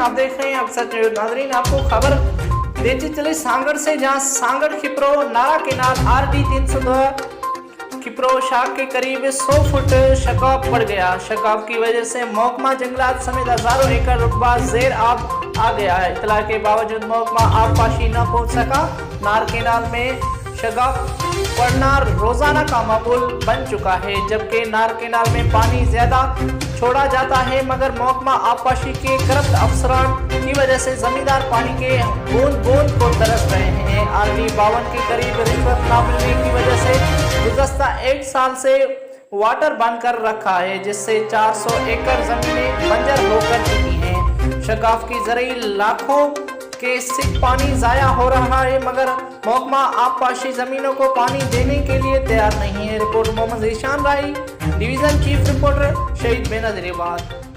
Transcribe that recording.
आप देख रहे हैं अब सच न्यूज। नाजरीन, आपको खबर देते चले सांगड़ से, जहां सांगड़ खिपरो नारा केनाल RD 302 खिपरो शाख के करीब 100 फुट शकाब पड़ गया। शकाब की वजह से महकमा जंगलात समेत हजारों एकड़ रकबा जेर आब आ गया है। इतला के बावजूद महकमा आबपाशी न पहुंच सका। नार केनाल में शगाफ पड़ना रोजाना का मामूल बन चुका है, जबकि नार केनाल में पानी ज्यादा छोड़ा जाता है, मगर महकमा आबपाशी के करप्ट अफसरान की वजह से जमींदार पानी के बूंद बूंद को तरस रहे हैं। RD 52 के करीब रिश्वत न मिलने की वजह से गुज़श्ता 1 साल से वाटर बंद कर रखा है, जिससे 400 एकड़ जमीनें बंजर होकर चुकी हैं। शगाफ की जरिए लाखों के सिक पानी जाया हो रहा है, मगर महकमा आबपाशी जमीनों को पानी देने के लिए तैयार नहीं है। रिपोर्ट मोहम्मद ईशान राही, डिवीजन चीफ रिपोर्टर, शहीद बेनज़ीर बात।